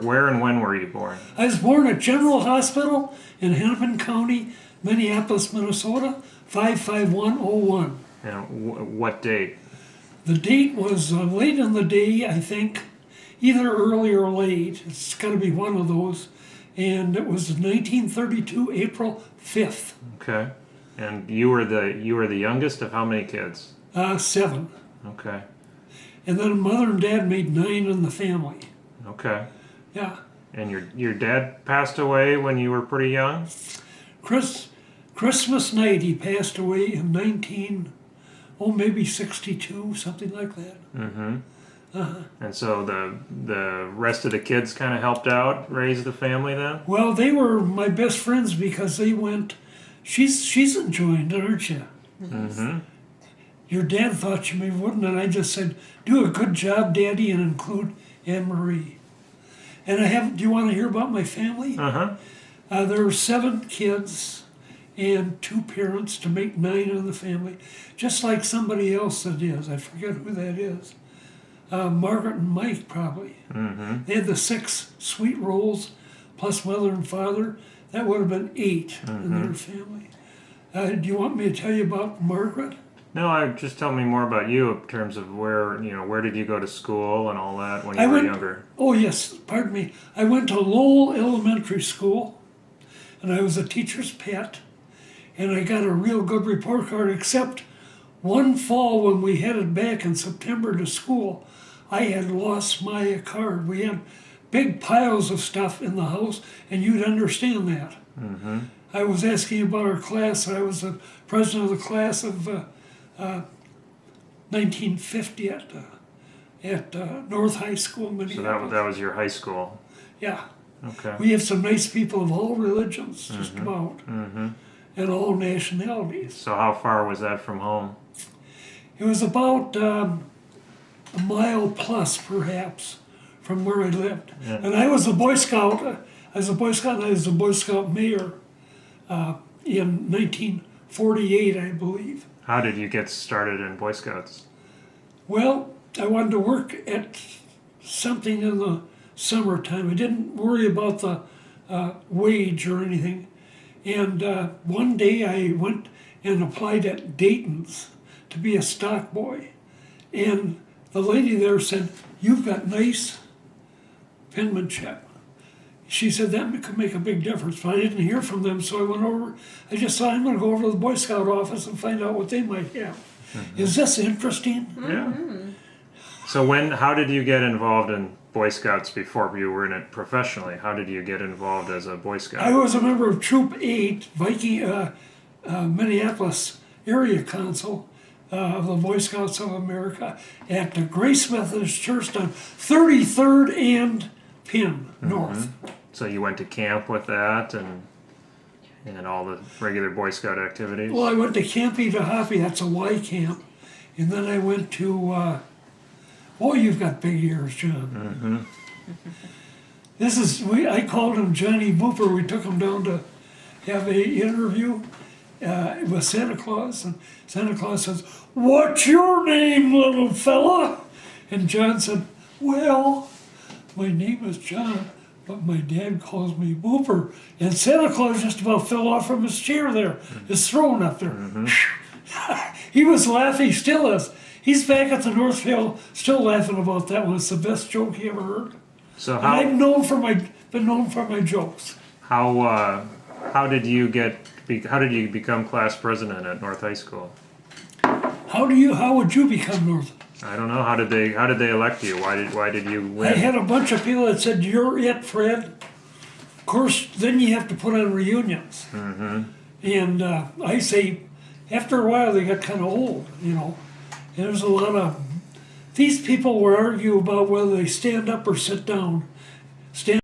where and when were you born? I was born at General Hospital in Hennepin County, Minneapolis, Minnesota, 55101. And what date? The date was late in the day, I think, either early or late. It's got to be one of those. And it was 1932, April 5th. Okay. And you were the youngest of how many kids? 7. Okay. And then mother and dad made 9 in the family. Okay. Yeah. And your dad passed away when you were pretty young? Christmas night he passed away in maybe 62, something like that. Mm-hmm. And so the rest of the kids kind of helped out raise the family then? Well, they were my best friends because they went, she's enjoying it, aren't you? Mm-hmm. Your dad thought you maybe wouldn't, and I just said, do a good job, Daddy, and include Anne-Marie. And do you want to hear about my family? Uh-huh. There were 7 kids and 2 parents to make 9 in the family, just like somebody else that is. I forget who that is. Margaret and Mike, probably. Mm-hmm. They had the 6 sweet rolls, plus mother and father. That would have been 8 in their family. Do you want me to tell you about Margaret? No, just tell me more about you in terms of where did you go to school and all that when you were younger? Oh, yes, pardon me. I went to Lowell Elementary School, and I was a teacher's pet, and I got a real good report card, except one fall when we headed back in September to school, I had lost my card. We had big piles of stuff in the house, and you'd understand that. Mm-hmm. I was asking about our class. I was the president of the class of 1950 at North High School, Minneapolis. So that was your high school. Yeah. Okay. We have some nice people of all religions, just about, Mm-hmm. and all nationalities. So how far was that from home? It was about a mile plus, perhaps, from where I lived. Yeah. And I was a Boy Scout. I was a Boy Scout, and I was a Boy Scout mayor in 1948, I believe. How did you get started in Boy Scouts? Well, I wanted to work at something in the summertime. I didn't worry about the wage or anything. And one day I went and applied at Dayton's to be a stock boy. And the lady there said, "You've got nice penmanship." She said that could make a big difference, but I didn't hear from them, so I went over. I just thought, I'm going to go over to the Boy Scout office and find out what they might have. Mm-hmm. Is this interesting? Yeah. So how did you get involved in Boy Scouts before you were in it professionally? How did you get involved as a Boy Scout? I was a member of Troop 8, Viking, Minneapolis Area Council of the Boy Scouts of America at the Grace Methodist Church on 33rd and Penn North. So you went to camp with that and all the regular Boy Scout activities? Well, I went to Campy to Hoppy, that's a Y camp. And then I went to, you've got big ears, John. Mm-hmm. I called him Johnny Booper. We took him down to have a interview with Santa Claus. And Santa Claus says, "What's your name, little fella?" And John said, "Well, my name is John, but my dad calls me Booper." And Santa Claus just about fell off from his chair there, his throne up there. Mm-hmm. He was laughing, still is. He's back at the North Hill, still laughing about that one. It's the best joke he ever heard. So and I've been known for my jokes. How did you become class president at North High School? How would you become North? I don't know. How did they elect you? Why did you win? I had a bunch of people that said, "You're it, Fred." Of course, then you have to put on reunions. Mm-hmm. And I say, after a while, they got kind of old, And there's a lot of these people will argue about whether they stand up or sit down. Stand